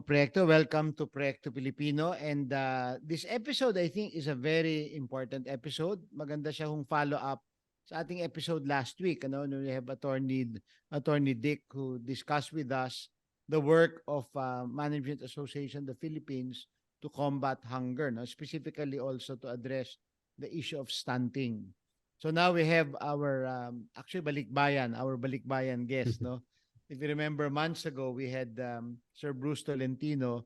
Proyekto. Welcome to Proyekto Pilipino. And this episode, I think, is a very important episode. Maganda siya kung follow-up sa ating episode last week. We have Attorney Dick who discussed with us the work of Management Association of the Philippines to combat hunger, specifically also to address the issue of stunting. So now we have our, actually, our balikbayan guest, no? If you remember, months ago, we had Sir Bruce Tolentino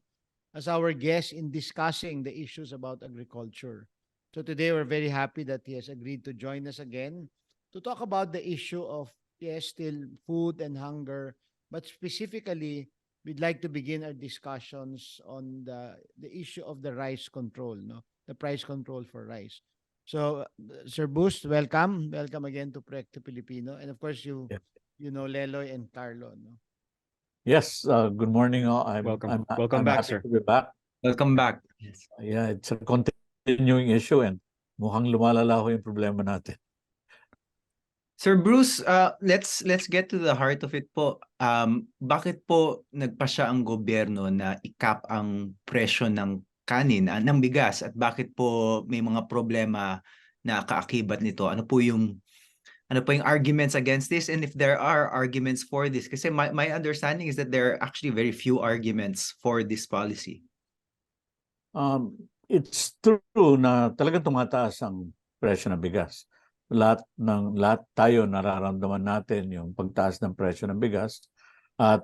as our guest in discussing the issues about agriculture. So today, we're very happy that he has agreed to join us again to talk about the issue of, yes, still food and hunger, but specifically, we'd like to begin our discussions on the issue of the rice control, the price control for rice. So, Sir Bruce, welcome. Welcome again to Proyekto Pilipino. And of course, you know Leloy and Carlo, no? Yes, good morning. Welcome I'm back, happy sir. to be back. Welcome back. Yes. Yeah, it's a continuing issue and mukhang lumalala ho yung problema natin. Sir Bruce, let's get to the heart of it po. Bakit po nagpasya ang gobyerno na i-cap ang presyo ng kanin, ng bigas, at bakit po may mga problema na kaakibat nito? Ano po yung arguments against this, and if there are arguments for this? Kasi my understanding is that there are actually very few arguments for this policy. It's true na talagang tumataas ang presyo ng bigas. Lahat tayo nararamdaman natin yung pagtaas ng presyo ng bigas at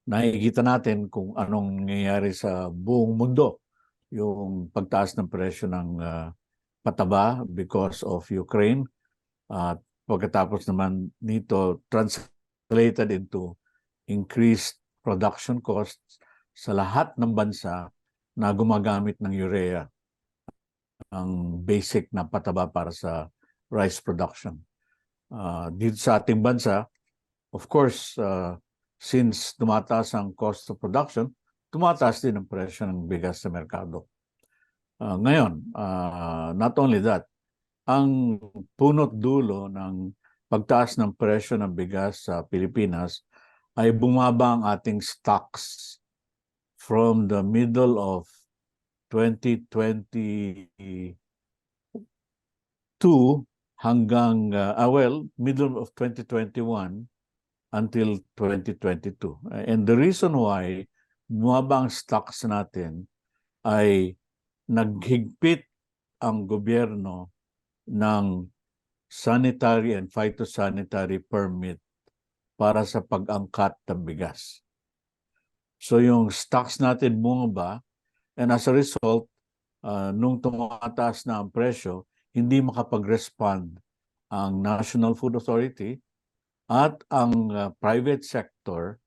nakikita natin kung anong nangyayari sa buong mundo. Yung pagtaas ng presyo ng pataba because of Ukraine at pagkatapos naman nito translated into increased production costs sa lahat ng bansa na gumagamit ng urea, ang basic na pataba para sa rice production. Dito sa ating bansa, of course, since tumataas ang cost of production, tumataas din ang presyo ng bigas sa merkado. Ngayon, not only that, ang punot dulo ng pagtaas ng presyo ng bigas sa Pilipinas ay bumaba ang ating stocks from the middle of 2022 hanggang, middle of 2021 until 2022. And the reason why bumaba ang stocks natin ay naghigpit ang gobyerno ng sanitary and phytosanitary permit para sa pag-angkat ng bigas. So yung stocks natin bumaba, and as a result, nung tumataas na ang presyo, hindi makapag-respond ang National Food Authority at ang private sector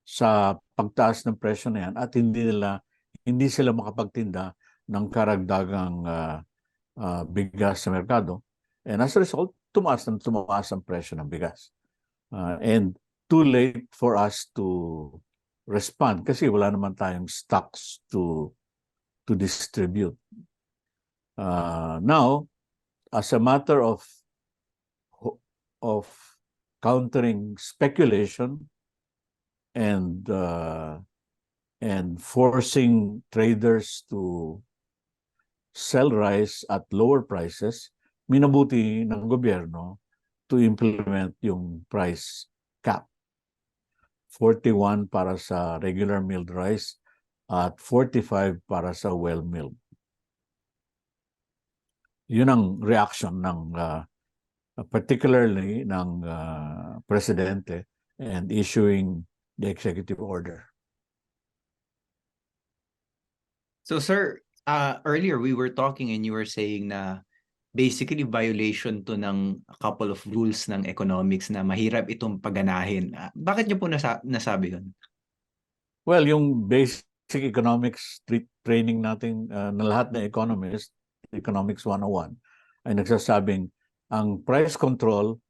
sa pagtaas ng presyo na yan, at hindi sila makapagtinda ng karagdagang bigas sa merkado. And as a result, tumaas ang presyo ng bigas. And too late for us to respond kasi wala naman tayong stocks to distribute. Now, as a matter of countering speculation and forcing traders to sell rice at lower prices, minabuti ng gobyerno to implement yung price cap. 41 para sa regular milled rice at 45 para sa well-milled. Yun ang reaction ng particularly ng presidente and issuing the executive order. So sir, earlier we were talking and you were saying na basically violation to ng a couple of rules ng economics na mahirap itong paganahin. Bakit niyo po nasabi yun? Well, yung basic economics training natin na lahat ng economist, Economics 101, ay nagsasabing ang price control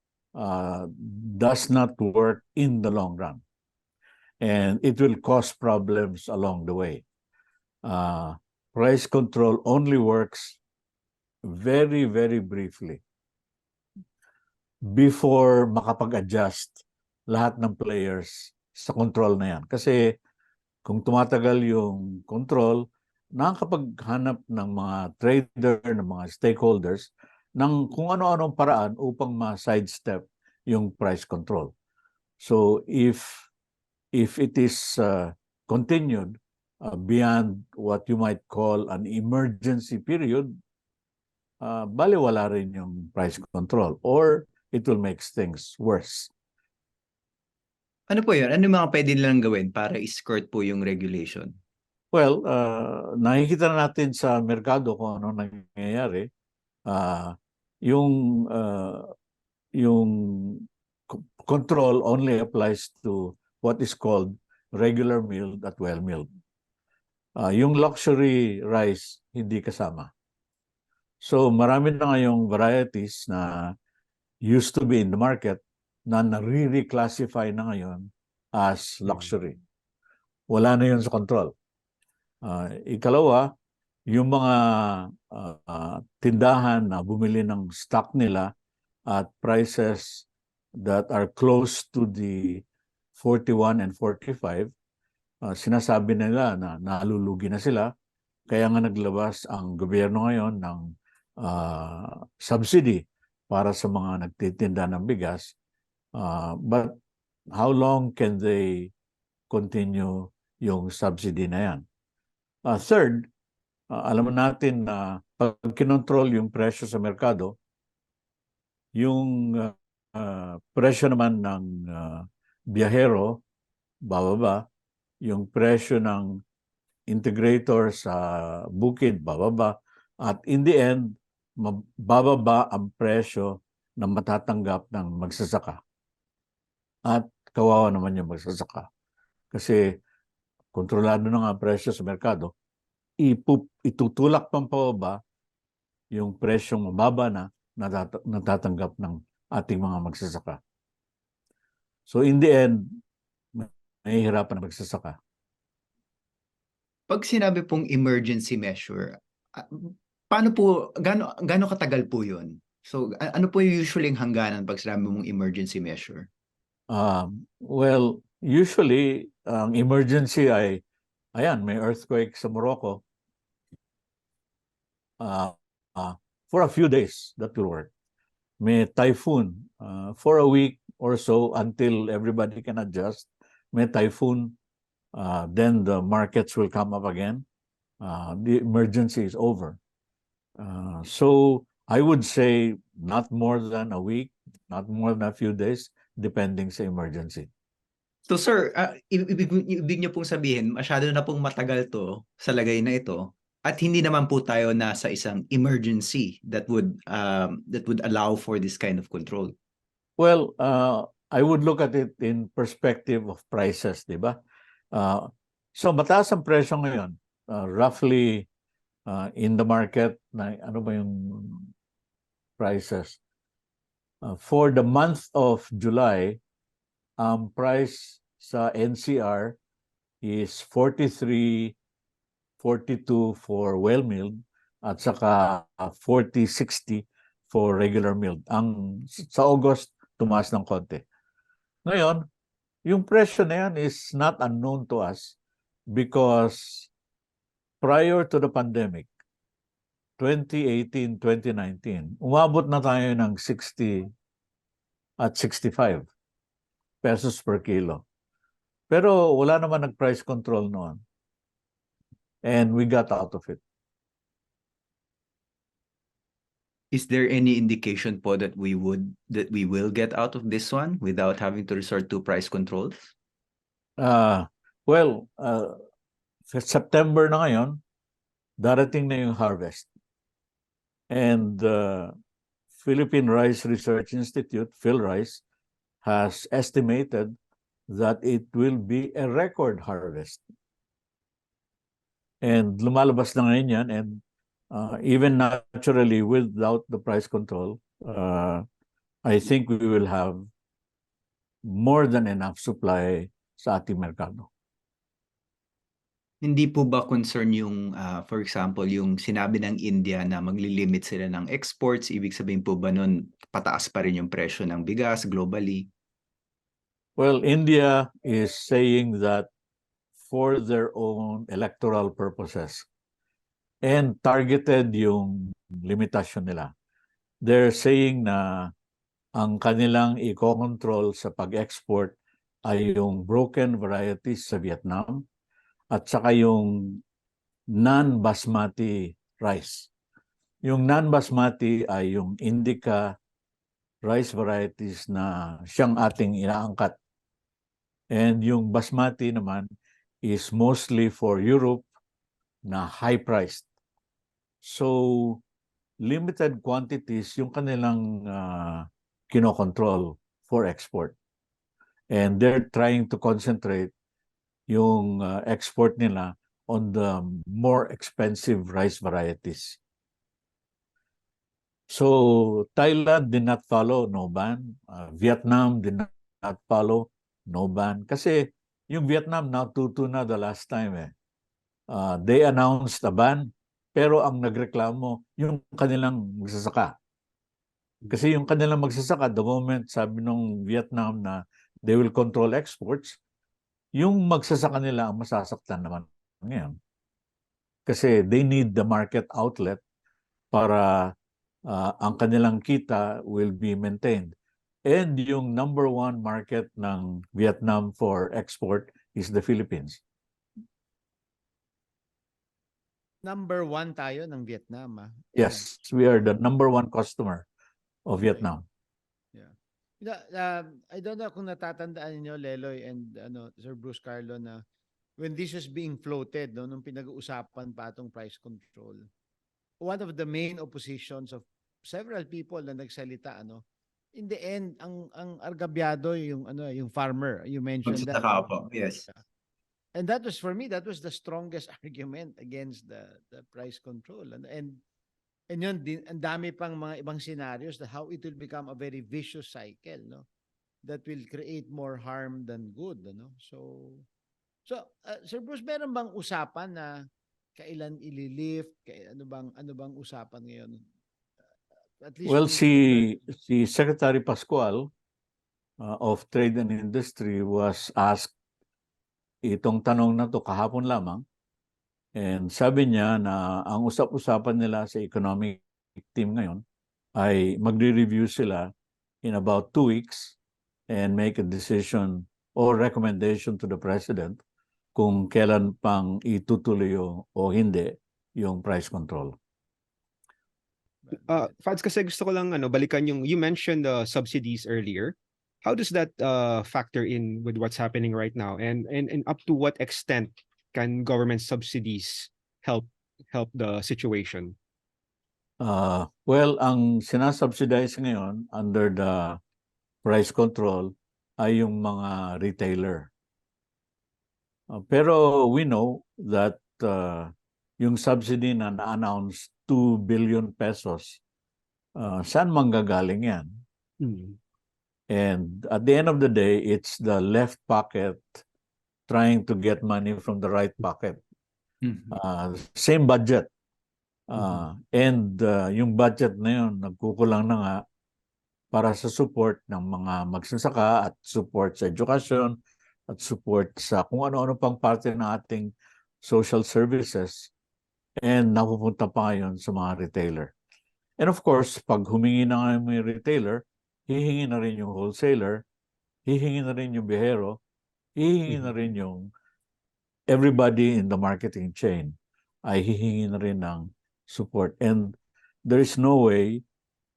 does not work in the long run. And it will cause problems along the way. Price control only works very, very briefly before makapag-adjust lahat ng players sa control na yan. Kasi kung tumatagal yung control, nakakapaghanap ng mga trader, ng mga stakeholders, ng kung ano-anong paraan upang ma-sidestep yung price control. So if it is continued beyond what you might call an emergency period, baliwala rin yung price control or it will make things worse. Ano po yun? Ano yung mga pwede nilang gawin para i-skirt po yung regulation? Well, nakikita na natin sa merkado kung ano nangyayari. Yung control only applies to what is called regular milled at well milled. Yung luxury rice, hindi kasama. So marami na ngayong varieties na used to be in the market na nare-reclassify na ngayon as luxury. Wala na yun sa control. Ikalawa, yung mga tindahan na bumili ng stock nila at prices that are close to the 41 and 45, sinasabi nila na nalulugi na sila. Kaya nga naglabas ang gobyerno ngayon ng subsidy para sa mga nagtitinda ng bigas. But how long can they continue yung subsidy na yan? Third, alam natin na pag kinontrol yung presyo sa merkado, yung presyo naman ng biyahero, bababa, yung presyo ng integrator sa bukid, bababa, at in the end, bababa ang presyo na matatanggap ng magsasaka. At kawawa naman yung magsasaka. Kasi kontrolado na nga ang presyo sa merkado, itutulak pang pababa yung presyong mababa na natatanggap ng ating mga magsasaka. So in the end, mahihirapan ang magsasaka. Pag sinabi pong emergency measure, paano po, gaano katagal po yun? So ano po yung usually hangganan pag sinabi mong emergency measure? Well, usually, ang emergency ay, ayan, may earthquake sa Morocco. For a few days, that will work. May typhoon for a week or so until everybody can adjust. May typhoon, then the markets will come up again. The emergency is over. So I would say not more than a week, not more than a few days, depending sa emergency. So sir, ibig niyo pong sabihin, masyado na pong matagal to sa lagay na ito at hindi naman po tayo nasa isang emergency that would allow for this kind of control. Well, I would look at it in perspective of prices, di ba? So mataas ang presyo ngayon, roughly in the market, ano ba yung prices? For the month of July, price sa NCR is 43, 42 for well-milled at saka 40, 60 for regular milled. Sa August, tumaas ng konti. Ngayon, yung presyo na yan is not unknown to us because prior to the pandemic, 2018, 2019, umabot na tayo ng 60 at 65 pesos per kilo. Pero wala naman nag-price control noon. And we got out of it. Is there any indication po that we will get out of this one without having to resort to price controls? Well, September na ngayon, darating na yung harvest. And Philippine Rice Research Institute, PhilRice, has estimated that it will be a record harvest. And lumalabas na ngayon yan, and even naturally without the price control, I think we will have more than enough supply sa ating merkado. Hindi po ba concern yung, for example, yung sinabi ng India na maglilimit sila ng exports? Ibig sabihin po ba nun, pataas pa rin yung presyo ng bigas globally? Well, India is saying that for their own electoral purposes. And targeted yung limitasyon nila. They're saying na ang kanilang i-control sa pag-export ay yung broken varieties sa Vietnam at saka yung non-basmati rice. Yung non-basmati ay yung indica rice varieties na siyang ating inaangkat. And yung basmati naman is mostly for Europe na high-priced. So, limited quantities yung kanilang kinokontrol for export. And they're trying to concentrate yung export nila on the more expensive rice varieties. So, Thailand did not follow, no ban. Vietnam did not follow, no ban. Kasi yung Vietnam natuto na the last time eh. They announced a ban, pero ang nagreklamo yung kanilang magsasaka. Kasi yung kanilang magsasaka, the moment sabi nung Vietnam na they will control exports, yung magsasaka nila ang masasaktan naman ngayon. Kasi they need the market outlet para ang kanilang kita will be maintained. And yung number one market ng Vietnam for export is the Philippines. Number 1 tayo ng Vietnam. Yes, we are the number one customer of Vietnam. Yeah. I don't know kung natatandaan niyo, Leloy and Sir Bruce Carlo, na when this was being floated, no, nung pinag-uusapan pa itong price control, one of the main oppositions of several people na nagsalita, in the end, ang argabyado yung farmer. You mentioned that. Magsasaka po, yes. And that was, for me, that was the strongest argument against the price control. And yun, ang dami pang mga ibang scenarios that how it will become a very vicious cycle, no? That will create more harm than good, So, Sir Bruce, meron bang usapan na kailan ililift? Ano bang usapan ngayon? At least Well, si Secretary Pascual of Trade and Industry was asked itong tanong na to kahapon lamang. And sabi niya na ang usap-usapan nila sa economic team ngayon ay magre-review sila in about 2 weeks and make a decision or recommendation to the President kung kailan pang itutuloy o hindi yung price control. Fads, kasi gusto ko lang balikan yung you mentioned the subsidies earlier. How does that factor in with what's happening right now, and up to what extent can government subsidies help the situation? Well, ang sinasubsidize ngayon under the price control ay yung mga retailer. Pero we know that yung subsidy na na-announce 2 billion pesos, saan manggagaling yan? And at the end of the day, it's the left pocket trying to get money from the right pocket. Same budget. And yung budget na yun, nagkukulang na nga para sa support ng mga magsasaka at support sa education at support sa kung ano-ano pang parte ng ating social services, and napupunta pa ngayon sa mga retailer. And of course, pag humingi na nga yung retailer, hihingi na rin yung wholesaler, hihingi na rin yung bihero, hihingi na rin yung everybody in the marketing chain ay hihingi na rin ng support. And there is no way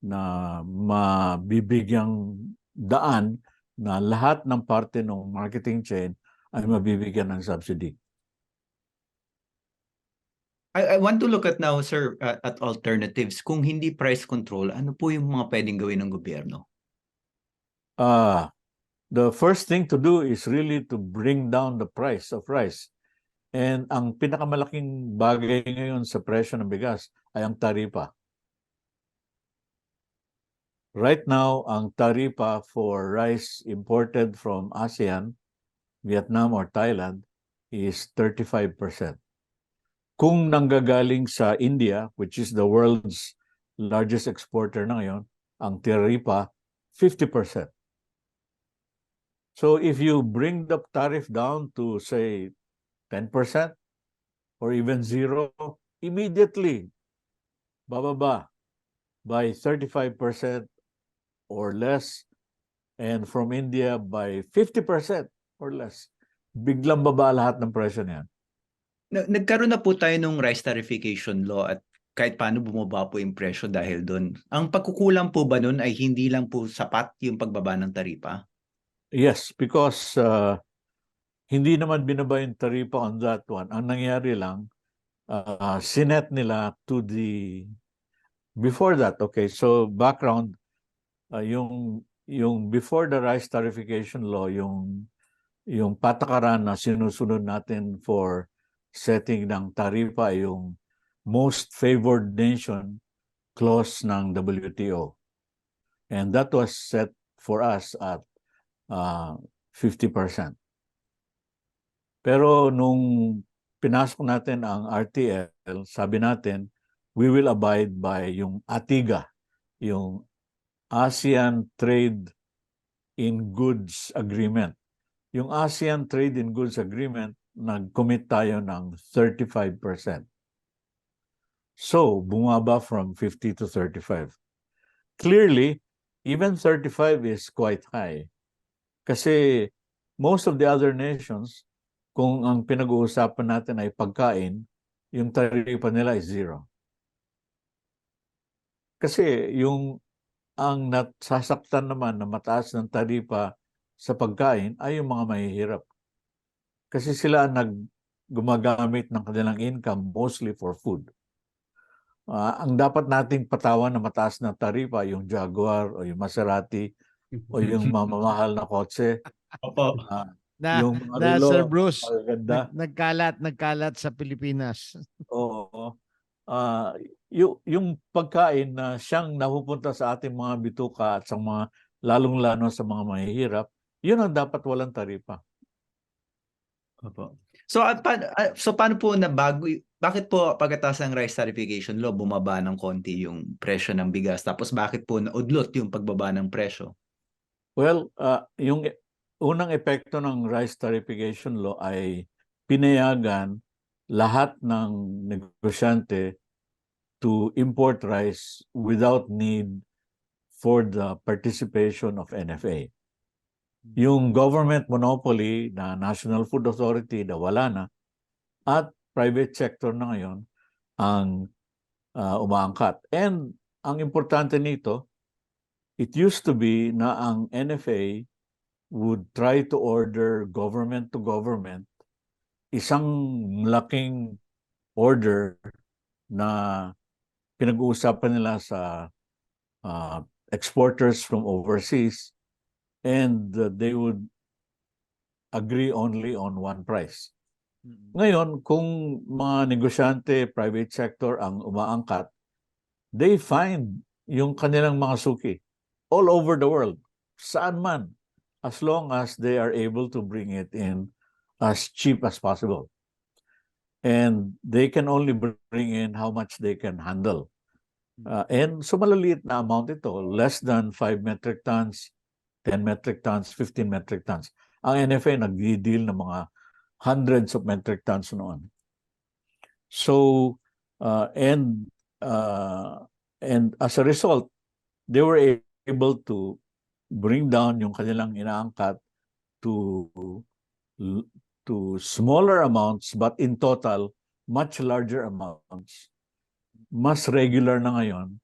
na mabibigyang daan na lahat ng parte ng marketing chain ay mabibigyan ng subsidy. I want to look at now, sir, at alternatives. Kung hindi price control, ano po yung mga pwedeng gawin ng gobyerno? The first thing to do is really to bring down the price of rice. And ang pinakamalaking bagay ngayon sa presyo ng bigas ay ang taripa. Right now, ang taripa for rice imported from ASEAN, Vietnam or Thailand is 35%. Kung nanggagaling sa India, which is the world's largest exporter na ngayon, ang taripa 50%. So if you bring the tariff down to say 10% or even zero, immediately bababa by 35% or less, and from India by 50% or less. Biglang baba lahat ng presyo niyan. Nagkaroon na po tayo ng rice tarification law at kahit paano bumaba po yung presyo dahil doon. Ang pagkukulang po ba nun ay hindi lang po sapat yung pagbaba ng taripa? Yes, because hindi naman binaba yung taripa on that one. Ang nangyari lang, sinet nila to the before that. Okay, so background, yung before the rice tarification law, yung patakaran na sinusunod natin for setting ng taripa ay yung most favored nation clause ng WTO. And that was set for us at 50%. Pero nung pinasok natin ang RTL, sabi natin, we will abide by yung ATIGA, yung ASEAN Trade in Goods Agreement. Yung ASEAN Trade in Goods Agreement, nag-commit tayo ng 35%. So, bumaba from 50 to 35. Clearly, even 35 is quite high. Kasi most of the other nations, kung ang pinag-uusapan natin ay pagkain, yung taripa nila is zero. Kasi ang nasasaktan naman na mataas ng taripa sa pagkain ay yung mga mahihirap. Kasi sila gumagamit ng kanilang income mostly for food. Ang dapat nating patawan na mataas na taripa, yung Jaguar o yung Maserati o yung mamamahal na kotse. Opo. Yung mga na relo, Sir Bruce, magaganda. nagkalat sa Pilipinas. Oo. Yung pagkain na siyang napupunta sa ating mga bituka at sa mga lalong-lalo sa mga mahihirap, yun ang dapat walang taripa. Opo. So paano po bakit po pagkatapos ng rice tarification law bumaba ng konti yung presyo ng bigas, tapos bakit po naudlot yung pagbaba ng presyo? Well, yung unang epekto ng rice tarification law ay pinayagan lahat ng negosyante to import rice without need for the participation of NFA. Yung government monopoly na National Food Authority na wala na at private sector na ngayon ang umaangkat. And ang importante nito, it used to be na ang NFA would try to order government to government isang malaking order na pinag-uusapan nila sa exporters from overseas, and they would agree only on one price. Ngayon, kung mga negosyante, private sector ang umaangkat, they find yung kanilang mga suki all over the world, saan man, as long as they are able to bring it in as cheap as possible. And they can only bring in how much they can handle. And so malaliit na amount ito, less than 5 metric tons, 10 metric tons, 15 metric tons. Ang NFA nag-deal ng mga hundreds of metric tons noon. So, and as a result, they were able to bring down yung kanilang inaangkat to smaller amounts, but in total, much larger amounts. Mas regular na ngayon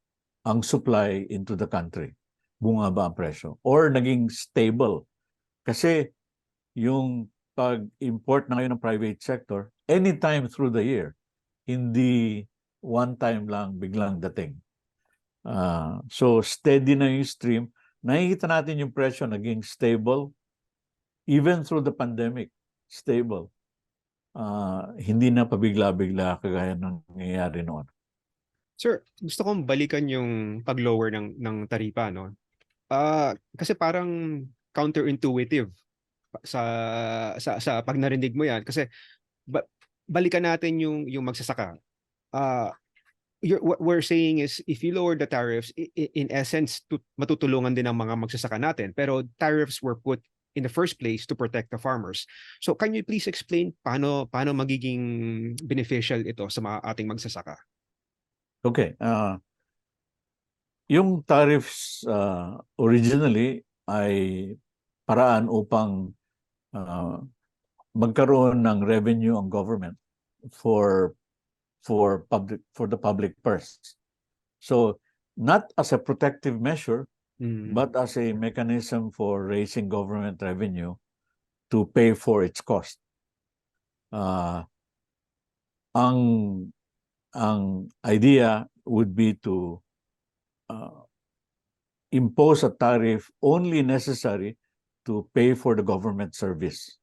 ang supply into the country. Bumaba ang presyo. Or naging stable. Kasi yung pag-import na ngayon ng private sector, anytime through the year, hindi one time lang biglang dating. So steady na yung stream. Nakikita natin yung presyo naging stable even through the pandemic. Stable. Hindi na pabigla-bigla kagaya ng nangyayari noon. Sir, gusto kong balikan yung pag-lower ng taripa, no? Kasi parang counterintuitive sa pag narinig mo yan, kasi balikan natin yung magsasaka. What we're saying is if you lower the tariffs, in essence matutulungan din ang mga magsasaka natin, pero tariffs were put in the first place to protect the farmers. So can you please explain paano magiging beneficial ito sa ating magsasaka? Okay. Yung tariffs originally ay paraan upang magkaroon ng revenue ang government for the public purse. So not as a protective measure, but as a mechanism for raising government revenue to pay for its cost. Ang idea would be to impose a tariff only necessary to pay for the government service.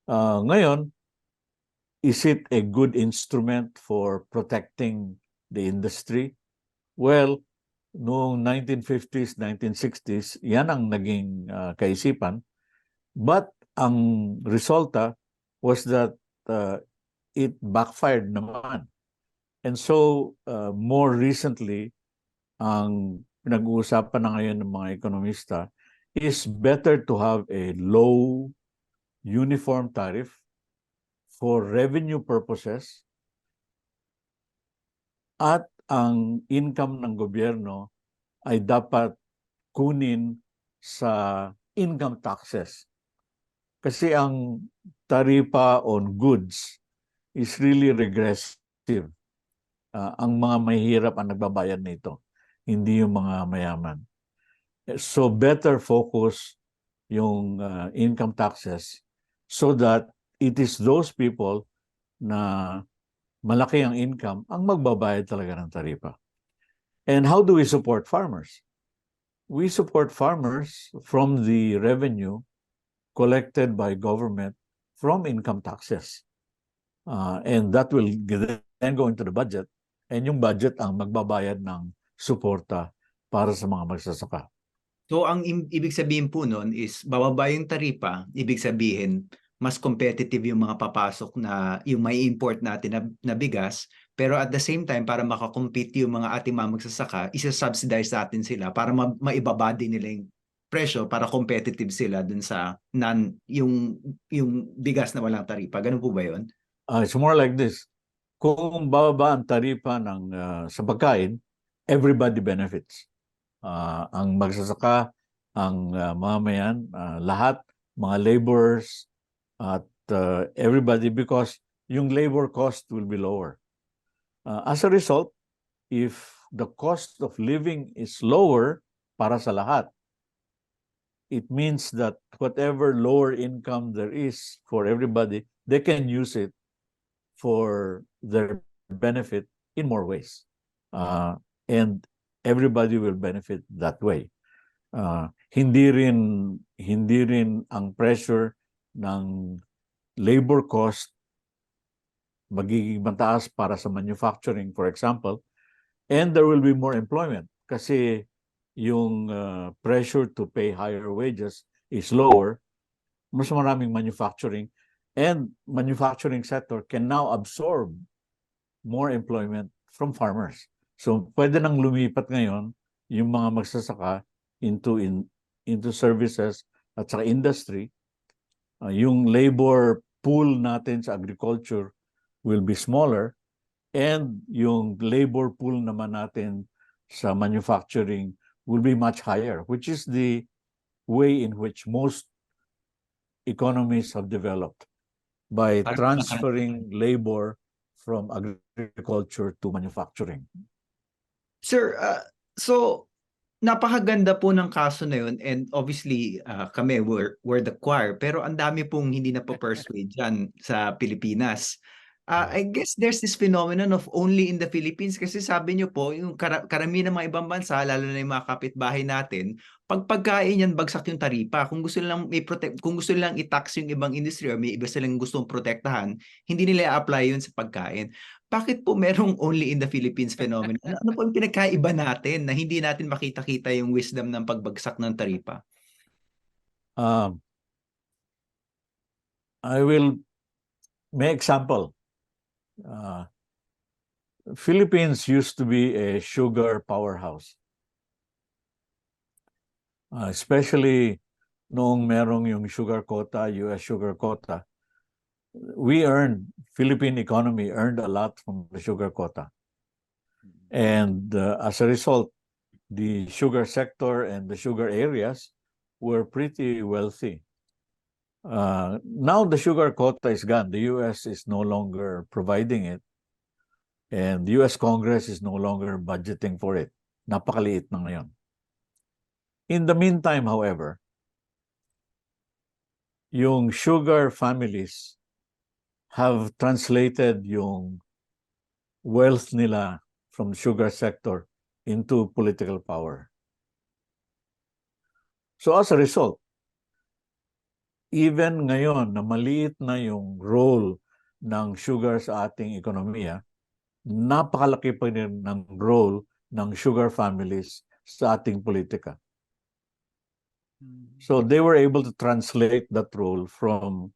Ngayon, is it a good instrument for protecting the industry? Well, noong 1950s, 1960s, yan ang naging kaisipan. But ang resulta was that it backfired naman. And so, more recently, ang pinag-uusapan na ngayon ng mga ekonomista is better to have a low uniform tariff for revenue purposes at ang income ng gobyerno ay dapat kunin sa income taxes. Kasi ang taripa on goods is really regressive. Ang mga mahihirap ang nagbabayad nito, hindi yung mga mayaman. So better focus yung income taxes so that it is those people na malaki ang income ang magbabayad talaga ng taripa. And how do we support farmers? We support farmers from the revenue collected by government from income taxes. And that will then go into the budget. And yung budget ang magbabayad ng suporta para sa mga magsasaka. So ang ibig sabihin po nun is bababa yung taripa, ibig sabihin mas competitive yung mga papasok na yung may import natin na bigas, pero at the same time para makakompete yung mga ating magsasaka, isa-subsidize natin sila para maibaba din nila yung presyo para competitive sila dun sa yung bigas na walang taripa. Ganun po ba yun? It's more like this. Kung bababa ang taripa sa pagkain, everybody benefits. Ang magsasaka, ang mamamayan, lahat, mga laborers, at everybody, because yung labor cost will be lower. As a result, if the cost of living is lower para sa lahat, it means that whatever lower income there is for everybody, they can use it for their benefit in more ways. And everybody will benefit that way. Hindi rin ang pressure ng labor cost magiging mataas para sa manufacturing, for example, and there will be more employment kasi yung pressure to pay higher wages is lower, mas maraming manufacturing, and manufacturing sector can now absorb more employment from farmers. So pwede nang lumipat ngayon yung mga magsasaka into services at saka industry. Yung labor pool natin sa agriculture will be smaller, and yung labor pool naman natin sa manufacturing will be much higher, which is the way in which most economies have developed, by transferring labor from agriculture to manufacturing. Sir, so napakaganda po ng kaso na yun, and obviously kami we're the choir, pero ang dami pong hindi na po-persuade dyan sa Pilipinas. I guess there's this phenomenon of only in the Philippines, kasi sabi niyo po yung karamihan ng mga ibang bansa, lalo na yung mga kapitbahay natin, pagkain yan bagsak yung taripa. Kung gusto nilang kung gusto nilang i-tax yung ibang industry or may iba silang gustong protektahan, hindi nila i-apply yun sa pagkain. Bakit po merong only in the Philippines phenomenon? Ano po yung pinagkaiba natin na hindi natin makita-kita yung wisdom ng pagbagsak ng taripa? I will make example. Philippines used to be a sugar powerhouse, especially noong merong yung sugar quota, US sugar quota, Philippine economy earned a lot from the sugar quota. And as a result, the sugar sector and the sugar areas were pretty wealthy. Now the sugar quota is gone. The US is no longer providing it. And the US Congress is no longer budgeting for it. Napakaliit na ngayon. In the meantime, however, yung sugar families have translated yung wealth nila from the sugar sector into political power. So as a result, even ngayon na maliit na yung role ng sugar sa ating ekonomiya, napakalaki pa rin ng role ng sugar families sa ating politika. So they were able to translate that role from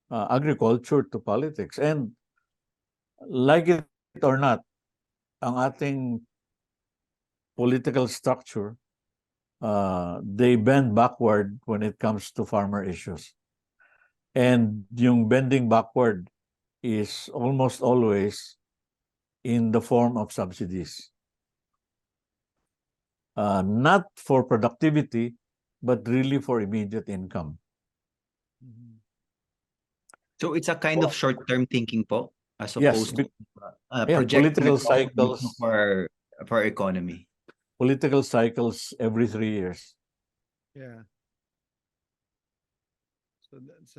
agriculture to politics. And like it or not, ang ating political structure, they bend backward when it comes to farmer issues. And yung bending backward is almost always in the form of subsidies. Not for productivity, but really for immediate income. So it's a kind of short-term thinking po, as Yes, opposed to political projecting cycles. for our economy. Political cycles every 3 years. Yeah. So that's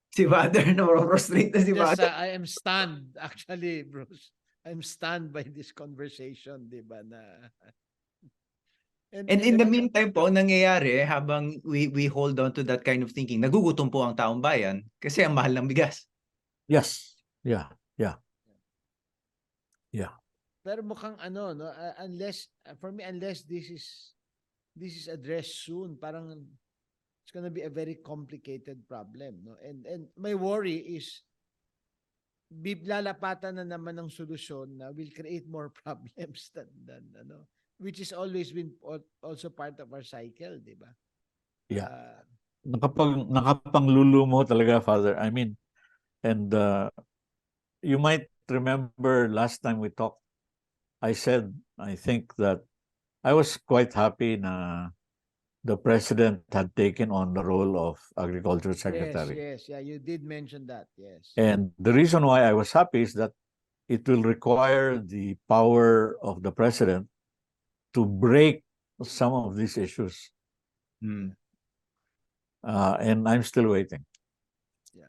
Si Father, frustrate na si just Father. I am stunned actually, Bruce. I'm stunned by this conversation, di ba na And in the meantime po, nangyayari habang we hold on to that kind of thinking, nagugutom po ang taong bayan kasi ang mahal ng bigas. Yes. Yeah. Pero mukhang no, unless for me, unless this is addressed soon, parang it's gonna be a very complicated problem, no? And my worry is lalapatan na naman ng solusyon na will create more problems than which is always been also part of our cycle, di ba? Yeah. Nakapanglulu mo talaga, Father. I mean, and you might remember last time we talked, I said, I think that I was quite happy na the president had taken on the role of agriculture secretary. Yes, yeah, you did mention that, yes. And the reason why I was happy is that it will require the power of the president to break some of these issues. And I'm still waiting. Yeah.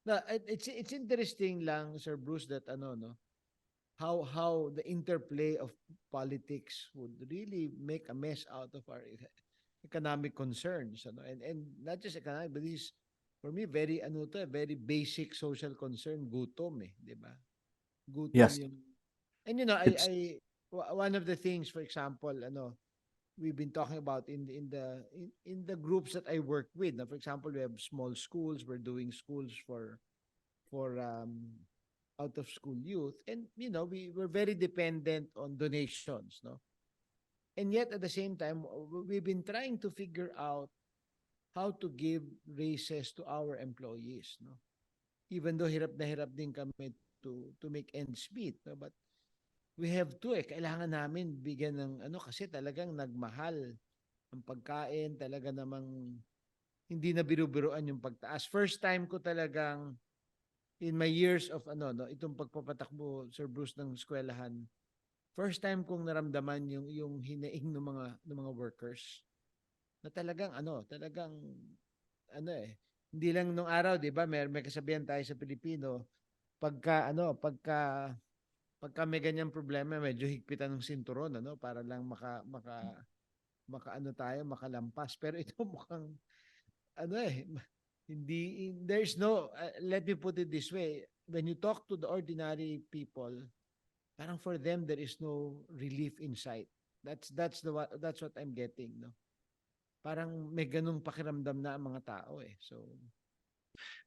No, it's interesting lang, Sir Bruce, that no, how the interplay of politics would really make a mess out of our economic concerns, and not just economic, but this for me very very basic social concern, gutom, di ba? Gutom. Yes. And I one of the things, for example, we've been talking about in the groups that I work with. Now, for example, we have small schools. We're doing schools for out of school youth, and we're very dependent on donations, no. And yet at the same time, we've been trying to figure out how to give raises to our employees, no. Even though hirap na hirap din kami to make ends meet, no? But we have to kailangan namin bigyan ng kasi talagang nagmahal ang pagkain, talaga namang hindi na biru-biruan yung pagtaas. First time ko talagang in my years of itong pagpapatakbo, Sir Bruce, ng eskwelahan, first time kong naramdaman yung hinaing ng mga workers na talagang hindi lang nung araw, 'di ba? May kasabihan tayo sa Pilipino, pagka may ganyang problema, medyo higpitan ng sinturon, para lang makalampas. Pero ito mukhang hindi, there's no let me put it this way, when you talk to the ordinary people, parang for them there is no relief in sight. That's what I'm getting, no. Parang may ganung pakiramdam na ang mga tao, so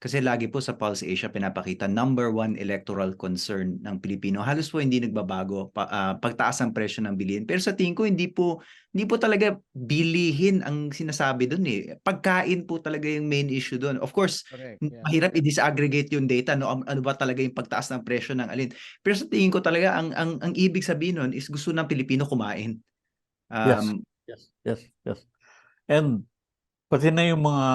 Kasi lagi po sa Pulse Asia pinapakita number one electoral concern ng Pilipino. Halos po hindi nagbabago pagtaas ng presyo ng bilihin. Pero sa tingin ko hindi po talaga bilihin ang sinasabi doon eh. Pagkain po talaga yung main issue doon. Of course, Correct. Yeah. mahirap i-disaggregate yung data no ano ba talaga yung pagtaas ng presyo ng alin. Pero sa tingin ko talaga ang ibig sabihin nun is gusto ng Pilipino kumain. Yes. Yes. And pati na yung mga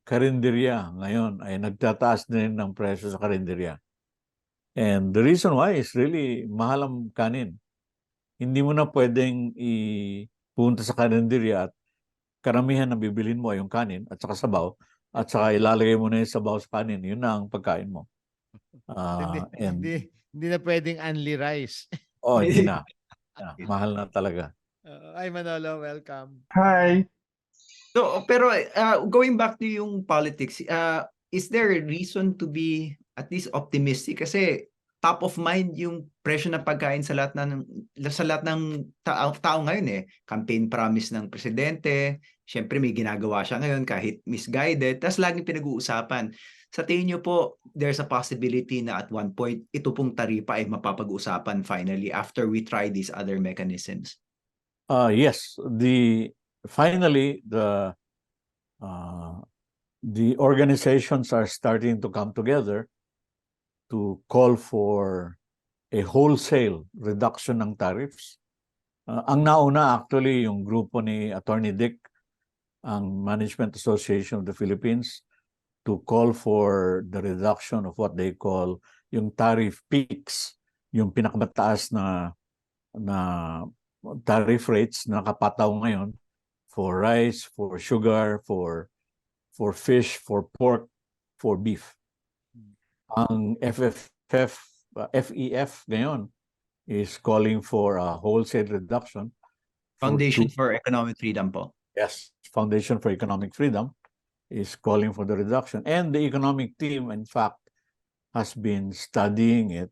karinderya ngayon ay nagtataas din ng presyo sa karinderya. And the reason why is really mahal ang kanin. Hindi mo na pwedeng ipunta sa karinderya at karamihan na bibilin mo ay yung kanin at saka sabaw at saka ilalagay mo na yung sabaw sa kanin. Yun na ang pagkain mo. Hindi, And hindi na pwedeng only rice. hindi na. Mahal na talaga. Ay, Manolo, welcome. Hi. So, pero going back to yung politics, is there a reason to be at least optimistic? Kasi top of mind yung presyo ng pagkain sa lahat ng tao ngayon eh. Campaign promise ng presidente, syempre may ginagawa siya ngayon kahit misguided, tapos laging pinag-uusapan. Sa tingin niyo po, there's a possibility na at one point, ito pong taripa ay mapapag-uusapan finally after we try these other mechanisms? Yes, finally the organizations are starting to come together to call for a wholesale reduction ng tariffs. Ang nauna actually yung grupo ni Attorney Dick, ang Management Association of the Philippines, to call for the reduction of what they call yung tariff peaks, yung pinakamataas na tariff rates na nakapataw ngayon for rice, for sugar, for fish, for pork, for beef. Ang FEF ngayon is calling for a wholesale reduction. Foundation for Economic Freedom po. Yes, Foundation for Economic Freedom is calling for the reduction. And the economic team, in fact, has been studying it.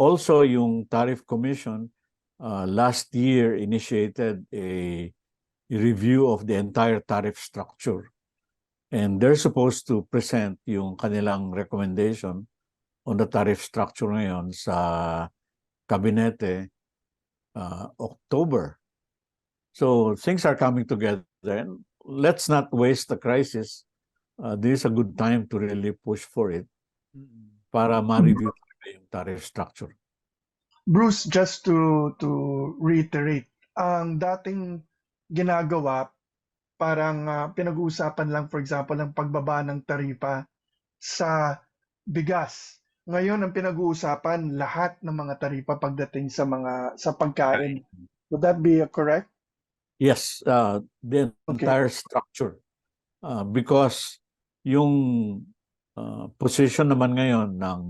Also, yung Tariff Commission last year initiated a review of the entire tariff structure. And they're supposed to present yung kanilang recommendation on the tariff structure ngayon sa kabinete October. So things are coming together. And let's not waste the crisis. This is a good time to really push for it para ma-review yung tariff structure. Bruce, just to reiterate, ang dating ginagawa, parang pinag-uusapan lang, for example, ang pagbaba ng taripa sa bigas. Ngayon, ang pinag-uusapan, lahat ng mga taripa pagdating sa pagkain. Would that be correct? Yes, the entire structure. Because yung position naman ngayon ng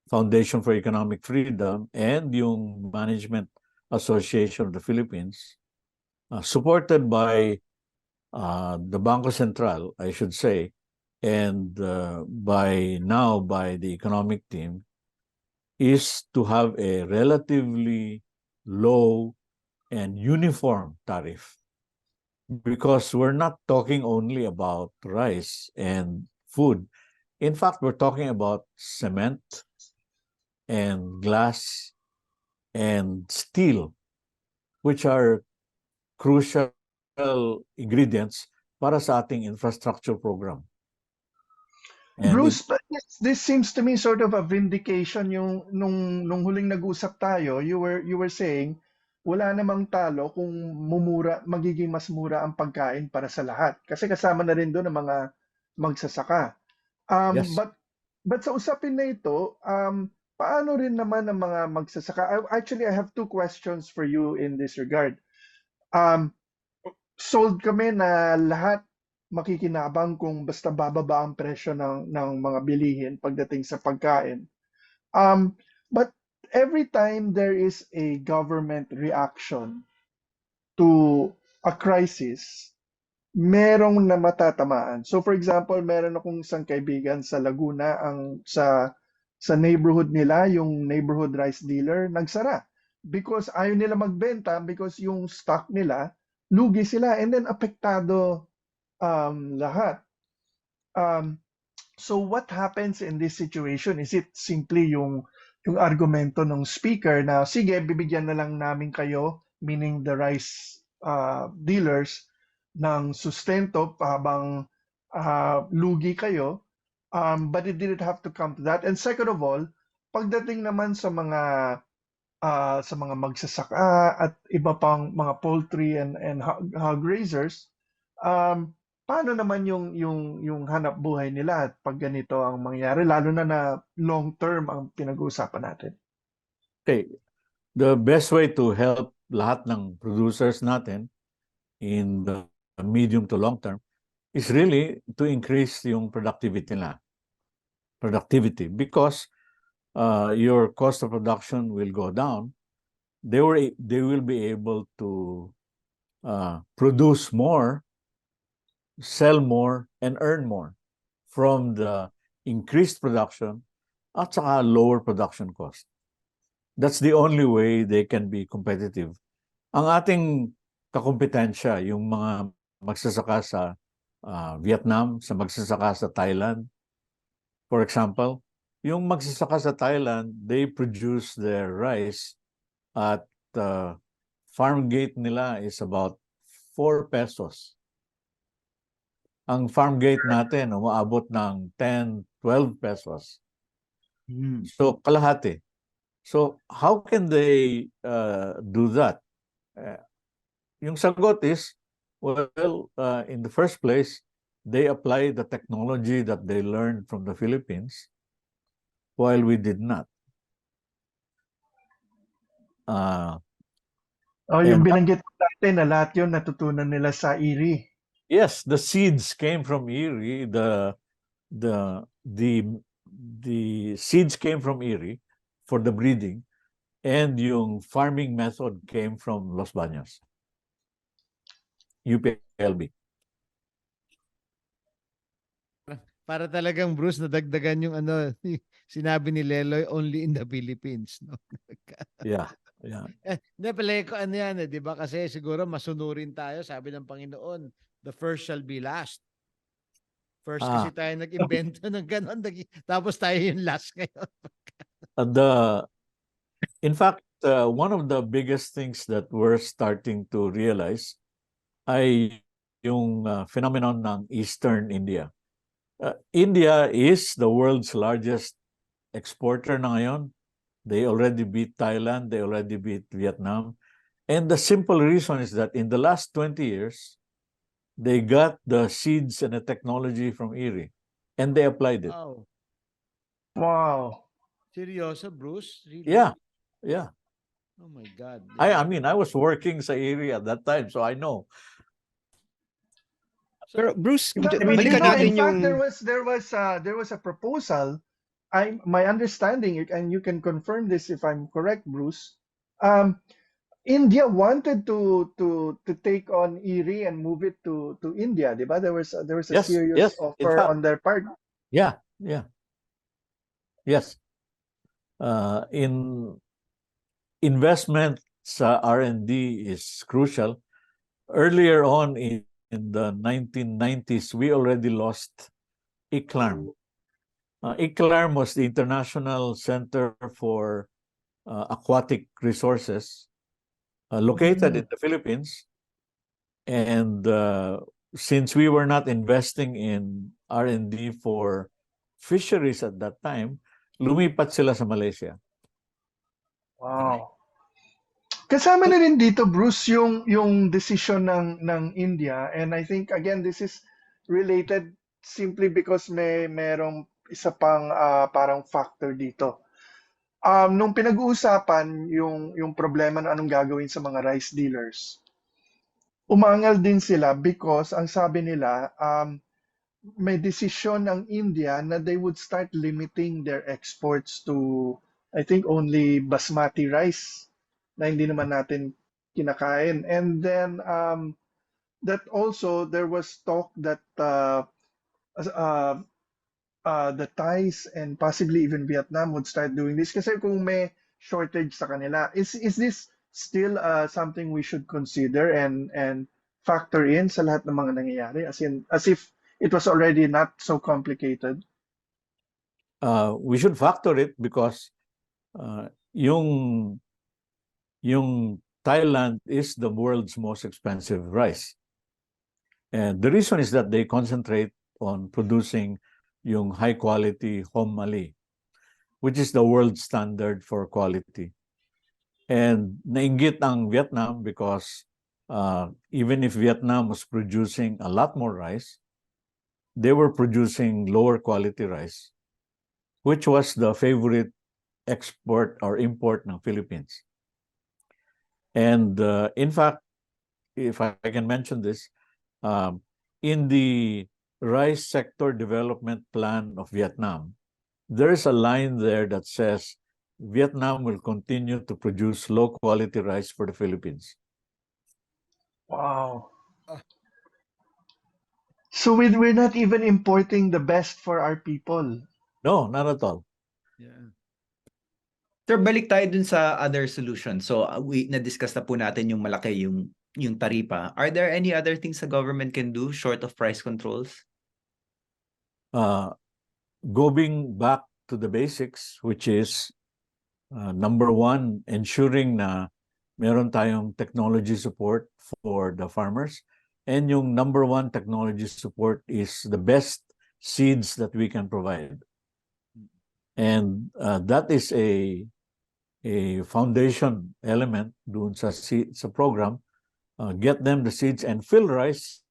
Foundation for Economic Freedom and yung Management Association of the Philippines, supported by the Bangko Sentral, I should say, and by the economic team, is to have a relatively low and uniform tariff. Because we're not talking only about rice and food. In fact, we're talking about cement and glass and steel, which are crucial ingredients para sa ating infrastructure program. And Bruce, but this seems to me sort of a vindication. Yung nung huling nag-usap tayo, you were saying wala namang talo kung magiging mas mura ang pagkain para sa lahat. Kasi kasama na rin doon ang mga magsasaka. Yes. But sa usapin na ito, paano rin naman ang mga magsasaka? Actually, I have two questions for you in this regard. Sold kami na lahat makikinabang kung basta bababa ang presyo ng mga bilihin pagdating sa pagkain. But every time there is a government reaction to a crisis, merong na matatamaan. So for example, meron akong isang kaibigan sa Laguna, sa neighborhood nila, yung neighborhood rice dealer, nagsara. Because ayaw nila magbenta, because yung stock nila, lugi sila, and then apektado lahat. Um, so what happens in this situation? Is it simply yung argumento ng speaker na sige, bibigyan na lang namin kayo, meaning the rice dealers, ng sustento habang lugi kayo, but it didn't have to come to that. And second of all, pagdating naman sa mga magsasaka at iba pang mga poultry and hog raisers, paano naman yung hanap buhay nila at pag ganito ang mangyari, lalo na long term ang pinag-uusapan natin? Okay, the best way to help lahat ng producers natin in the medium to long term is really to increase yung productivity because your cost of production will go down. They will be able to produce more, sell more, and earn more from the increased production at saka lower production cost. That's the only way they can be competitive. Ang ating kakompetensya, yung mga magsasaka sa Vietnam, sa magsasaka sa Thailand. For example, yung magsasaka sa Thailand, they produce their rice at farm gate nila is about 4 pesos. Ang farm gate natin, umaabot ng 10, 12 pesos. So, kalahati. So, how can they do that? Yung sagot is, well, in the first place, they apply the technology that they learned from the Philippines while we did not. Yung And binanggit natin na lahat yun natutunan nila sa IRI. yes, the seeds came from Erie. The seeds came from Erie for the breeding, and yung farming method came from Los Baños, UPLB. Para talagang Bruce nadagdagan yung sinabi ni Leloy, only in the Philippines, no? Yeah. Hindi, palagi ko yan, di ba? Kasi siguro masunurin tayo, sabi ng Panginoon, the first shall be last. First kasi tayo nag-invento ng ganon, tapos tayo yung last ngayon. In fact, one of the biggest things that we're starting to realize ay yung phenomenon ng Eastern India. India is the world's largest exporter na ngayon. They already beat Thailand, they already beat Vietnam. And the simple reason is that in the last 20 years, they got the seeds and the technology from Erie, and they applied it. Wow. Seryoso, Bruce? Really? Yeah. Oh my God. I mean, I was working sa Erie at that time, so I know. Pero Bruce, In balikan natin yung... fact, there was a proposal. My understanding, and you can confirm this if I'm correct, Bruce. India wanted to take on Erie and move it to India, diba? There was a serious offer on their part. Yeah. Yes. In investment sa R&D is crucial. Earlier on in the 1990s, we already lost ICLARM. ICLARM was the International Center for Aquatic Resources, located in the Philippines. And since we were not investing in R&D for fisheries at that time, lumipat sila sa Malaysia. Wow. Kasama na rin dito, Bruce, yung decision ng India, and I think again this is related simply because merong isa pang parang factor dito. Nung pinag-uusapan yung problema na anong gagawin sa mga rice dealers, umangal din sila because ang sabi nila, may desisyon ng India na they would start limiting their exports to, I think, only basmati rice na hindi naman natin kinakain. And then that also there was talk that the Thais and possibly even Vietnam would start doing this kasi kung may shortage sa kanila. Is this still something we should consider and factor in sa lahat ng mga nangyayari, as if it was already not so complicated? We should factor it because yung Thailand is the world's most expensive rice. And the reason is that they concentrate on producing yung high quality hom mali, which is the world standard for quality. And nainggit ang Vietnam because even if Vietnam was producing a lot more rice, they were producing lower quality rice, which was the favorite export or import ng Philippines. And in fact, if I can mention this, in the rice sector development plan of Vietnam, there is a line there that says Vietnam will continue to produce low quality rice for the Philippines. Wow. So we're not even importing the best for our people. No, not at all. Yeah. Sir, balik tayo dun sa other solution. So, na-discuss na po natin yung malaki, yung taripa. Are there any other things the government can do short of price controls? Going back to the basics, which is number one, ensuring na meron tayong technology support for the farmers. And yung number one technology support is the best seeds that we can provide. And that is a foundation element dun sa program. Get them the seeds, and Phil Rice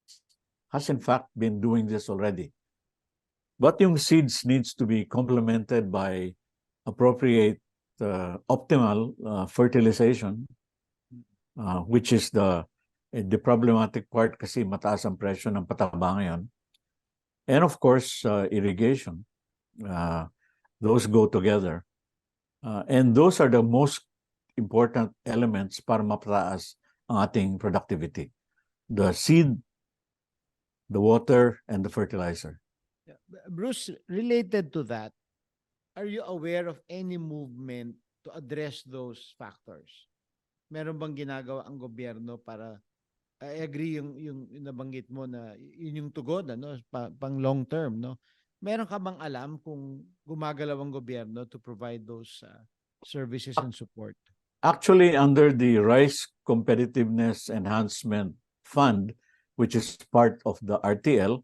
has in fact been doing this already. But yung seeds needs to be complemented by appropriate optimal fertilization, which is the problematic part kasi mataas ang presyo ng pataba ngayon. And of course, irrigation. Those go together. And those are the most important elements para mapataas ang ating productivity. The seed, the water, and the fertilizer. Yeah. Bruce, related to that, are you aware of any movement to address those factors? Meron bang ginagawa ang gobyerno para, I agree yung nabanggit mo na yun yung tugon, ano, pang long term, no? Meron ka bang alam kung gumagalaw ang gobyerno to provide those services and support? Actually, under the Rice Competitiveness Enhancement Fund, which is part of the RTL,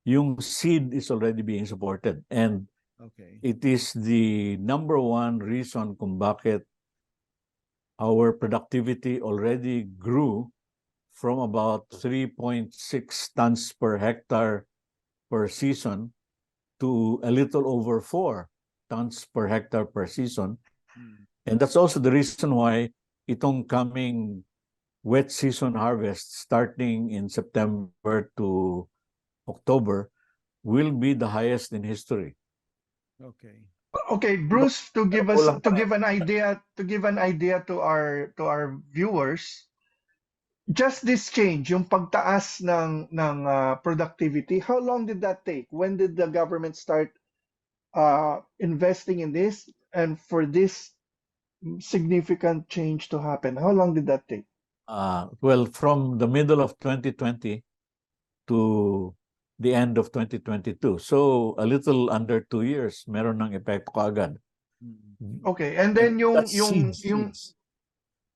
yung seed is already being supported. And Okay. it is the number one reason kung bakit our productivity already grew from about 3.6 tons per hectare per season to a little over 4 tons per hectare per season. And that's also the reason why itong coming wet season harvest starting in September to October will be the highest in history. Okay. Okay, Bruce, to give us Kulang pa. an idea to our viewers, just this change, yung pagtaas ng productivity, how long did that take? When did the government start investing in this, and for this significant change to happen? How long did that take? Well, from the middle of 2020 to the end of 2022. So a little under 2 years, meron ng epekto kaagad. Okay, and then yung That's yung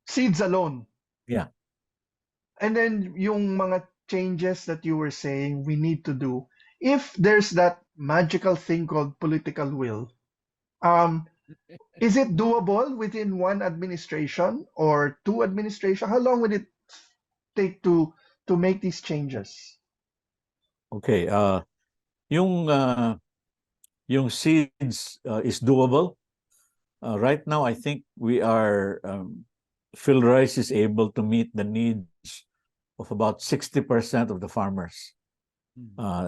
seeds alone. Yeah. And then yung mga changes that you were saying we need to do, if there's that magical thing called political will, is it doable within one administration or two administration? How long would it take to make these changes? Okay. Yung seeds is doable. Right now, I think we are Phil Rice is able to meet the needs of about 60% of the farmers.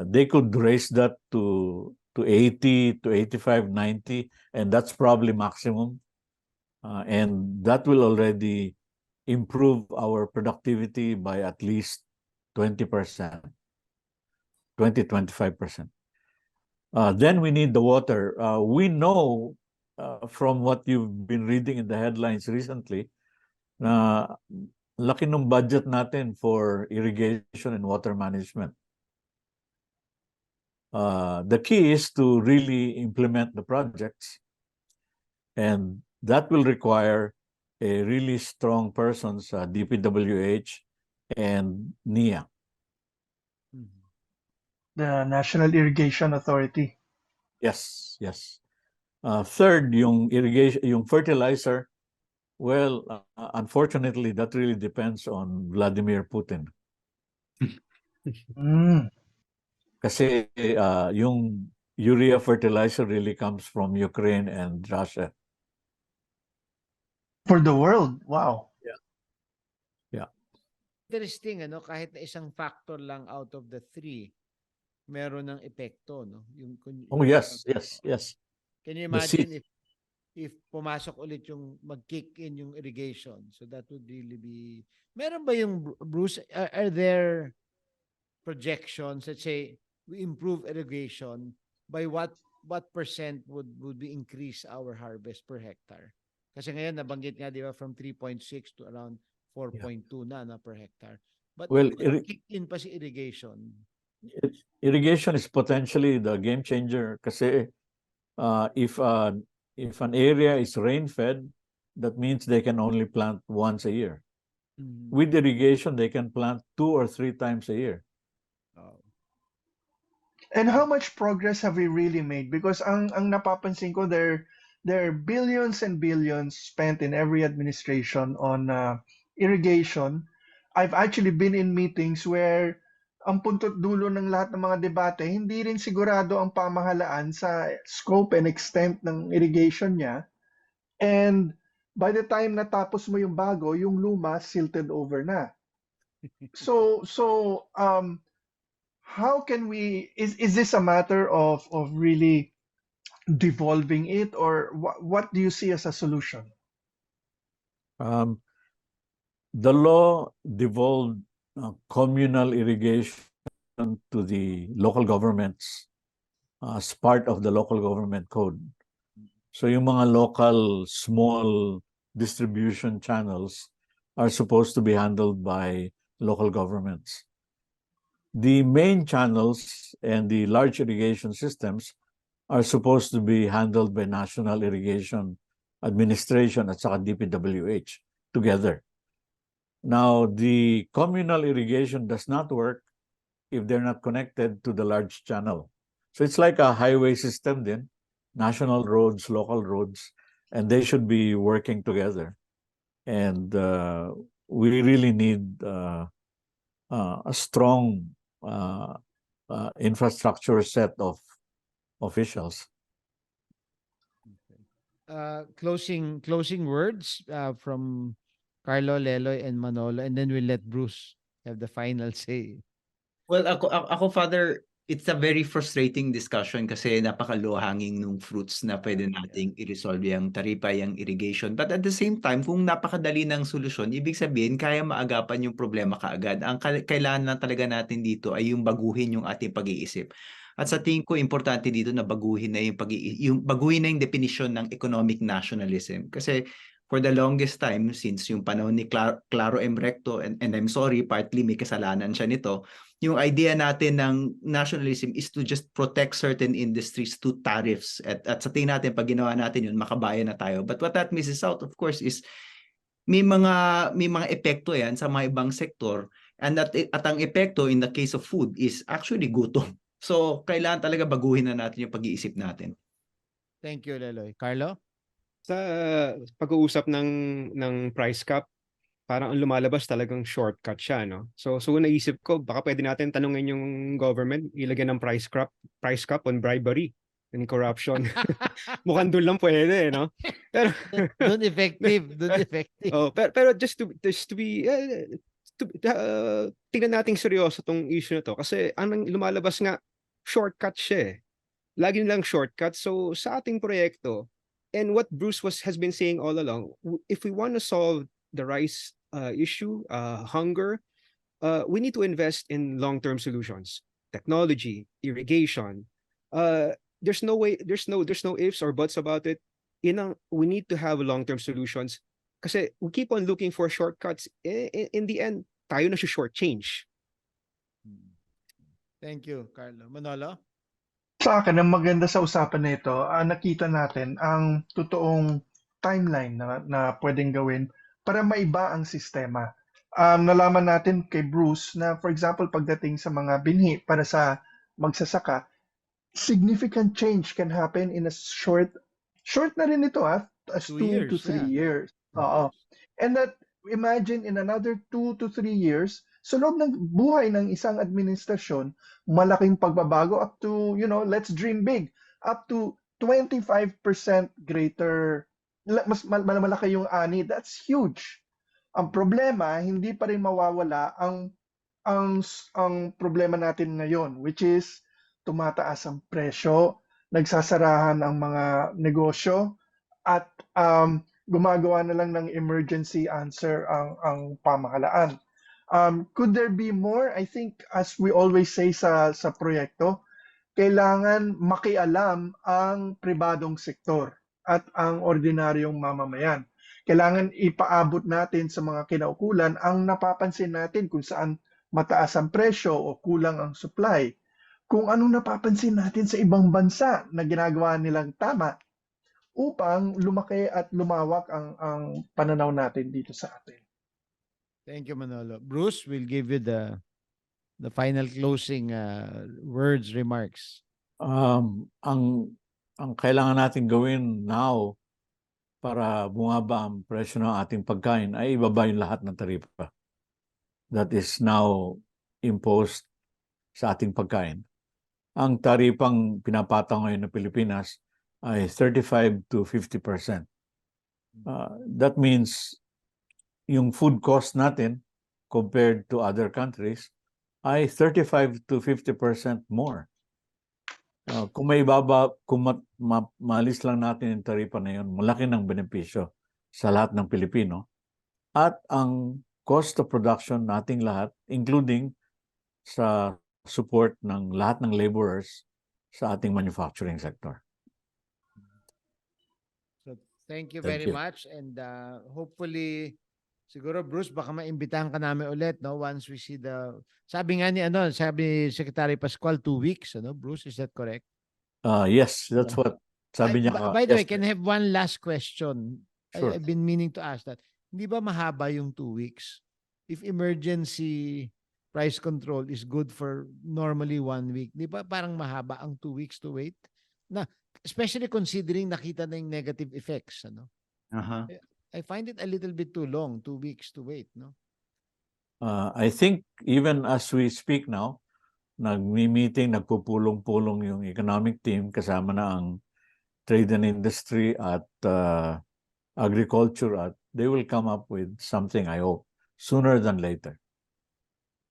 They could raise that to 80, to 85, 90, and that's probably maximum. And that will already improve our productivity by at least 20%, 20-25%. Then we need the water. We know from what you've been reading in the headlines recently, na laki ng budget natin for irrigation and water management. The key is to really implement the projects, and that will require a really strong persons, DPWH and NIA. The National Irrigation Authority. Yes, yes. Third, yung irrigation, yung fertilizer, well, unfortunately, that really depends on Vladimir Putin. Mm. Kasi yung urea fertilizer really comes from Ukraine and Russia. For the world. Wow. Interesting, kahit na isang factor lang out of the three, meron ng epekto, no? Oh, yes, yes, yes. Can you The imagine seed. if pumasok ulit yung mag-kick in yung irrigation? So that would really be... Meron ba yung, Bruce, are there projections, let's say, we improve irrigation, by what percent would be increase our harvest per hectare? Kasi ngayon, nabanggit nga, di ba, from 3.6 to around 4.2 na per hectare. But Well, kick in pa si irrigation. Irrigation is potentially the game changer kasi if an area is rain-fed, that means they can only plant once a year. With irrigation, they can plant 2 or 3 times a year. And how much progress have we really made? Because ang napapansin ko, there are billions and billions spent in every administration on irrigation. I've actually been in meetings where ang puntot dulo ng lahat ng mga debate, hindi rin sigurado ang pamahalaan sa scope and extent ng irrigation niya. And by the time natapos mo yung bago, yung luma silted over na. So how can we, is this a matter of really devolving it, or what do you see as a solution? The law devolved communal irrigation to the local governments as part of the local government code. So yung mga local small distribution channels are supposed to be handled by local governments. The main channels and the large irrigation systems are supposed to be handled by National Irrigation Administration at saka DPWH together. Now, the communal irrigation does not work if they're not connected to the large channel. So it's like a highway system then, national roads, local roads, and they should be working together. And we really need a strong infrastructure set of officials. Closing words from Carlo, Leloy, and Manolo, and then we'll let Bruce have the final say. Well, ako Father, it's a very frustrating discussion kasi napaka-low-hanging nung fruits na pwede nating i-resolve yung taripa, yung irrigation. But at the same time, kung napakadali ng solusyon, ibig sabihin, kaya maagapan yung problema kaagad. Ang kailangan lang talaga natin dito ay yung baguhin yung ating pag-iisip. At sa tingin ko, importante dito na baguhin na baguhin na yung definition ng economic nationalism. Kasi for the longest time, since yung panahon ni Claro M. Recto, and I'm sorry, partly may kasalanan siya nito, yung idea natin ng nationalism is to just protect certain industries to tariffs. At sa tingin natin, pag ginawa natin yun, makabayan na tayo. But what that misses out, of course, is may mga epekto yan sa mga ibang sektor. And at ang epekto in the case of food is actually gutom. So, kailangan talaga baguhin na natin yung pag-iisip natin. Thank you, Leloy. Carlo? Sa pag-uusap ng price cap, parang ang lumalabas talagang shortcut siya, no? So naisip ko, baka pwede natin tanungin yung government, ilagyan ng price cap on bribery and corruption. Mukhang doon lang pwede, no? Pero Don't effective. Oh, pero just to be tingnan nating seryoso tong issue na to kasi ang lumalabas nga shortcut siya eh. Lagi nilang shortcut. So sa ating proyekto, and what Bruce has been saying all along, if we want to solve the rice issue, hunger, we need to invest in long-term solutions, technology, irrigation. There's no ifs or buts about it. We need to have long-term solutions kasi we keep on looking for shortcuts. In the end, tayo na siya shortchange. Thank you, Carlo. Manolo? Sa akin, ang maganda sa usapan na ito, nakita natin ang totoong timeline na pwedeng gawin para maiba ang sistema. Nalaman natin kay Bruce na, for example, pagdating sa mga binhi para sa magsasaka, significant change can happen in a short na rin ito, as 2 2 to years, 3 yeah. years. 2 Oo. years. And that, imagine in another 2 to 3 years, sa loob ng buhay ng isang administrasyon, malaking pagbabago up to, let's dream big, up to 25% greater, mas malaki yung ani. That's huge. Ang problema, hindi pa rin mawawala ang problema natin ngayon, which is tumataas ang presyo, nagsasarahan ang mga negosyo, at gumagawa na lang ng emergency answer ang pamahalaan. Could there be more? I think, as we always say sa proyekto, kailangan makialam ang pribadong sektor at ang ordinaryong mamamayan. Kailangan ipaabot natin sa mga kinaukulan ang napapansin natin kung saan mataas ang presyo o kulang ang supply. Kung anong napapansin natin sa ibang bansa na ginagawa nilang tama upang lumaki at lumawak ang pananaw natin dito sa atin. Thank you, Manolo. Bruce will give you the final closing words, remarks. Ang kailangan natin gawin now para bumaba ang presyo ng ating pagkain ay ibaba yung lahat ng taripa that is now imposed sa ating pagkain. Ang taripang pinapataw ngayon ng Pilipinas ay 35 to 50%. That means yung food cost natin compared to other countries ay 35 to 50% more. Kung may maalis lang natin yung taripa na yun, malaki ng benepisyo sa lahat ng Pilipino. At ang cost of production nating lahat, including sa support ng lahat ng laborers sa ating manufacturing sector. So thank you Thank very you. much, and hopefully siguro Bruce baka maimbitahan ka namin ulit, no, once we see sabi Secretary Pascual 2 weeks, Bruce, is that correct? Yes, that's what sabi niya. By the way, yesterday. can I have one last question? Sure. I've been meaning to ask that. Hindi ba mahaba yung 2 weeks? If emergency price control is good for normally 1 week, di ba parang mahaba ang 2 weeks to wait? Especially considering nakita na yung negative effects, Uh-huh. I find it a little bit too long, 2 weeks to wait, no? I think even as we speak now, nagmi-meeting, nagpupulong-pulong yung economic team kasama na ang trade and industry at agriculture, at they will come up with something, I hope, sooner than later.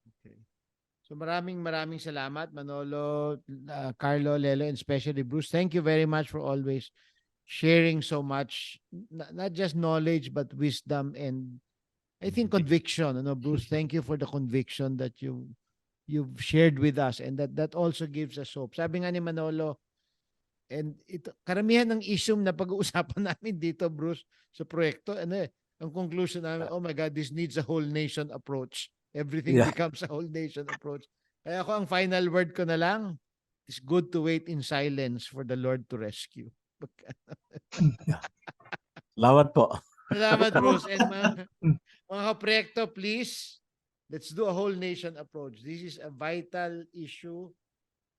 Okay. So maraming salamat, Manolo, Carlo, Lelo, and especially Bruce. Thank you very much for always sharing so much, not just knowledge, but wisdom and I think conviction. Bruce, thank you for the conviction that you've shared with us, and that also gives us hope. Sabi nga ni Manolo, and ito, karamihan ng issue na pag-uusapan namin dito, Bruce, sa proyekto, ang conclusion namin, oh my God, this needs a whole nation approach. Everything becomes a whole nation approach. Kaya ako, ang final word ko na lang, it's good to wait in silence for the Lord to rescue. Salamat po. Salamat, Bruce. And mga kaproyekto, please, let's do a whole nation approach. This is a vital issue,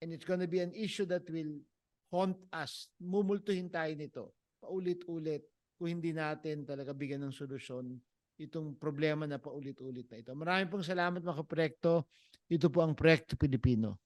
and it's going to be an issue that will haunt us. Mumultuhin tayo nito. Paulit-ulit kung hindi natin talaga bigyan ng solusyon itong problema na paulit-ulit na ito. Maraming pong salamat, mga kaproyekto. Ito po ang Proyekto Pilipino.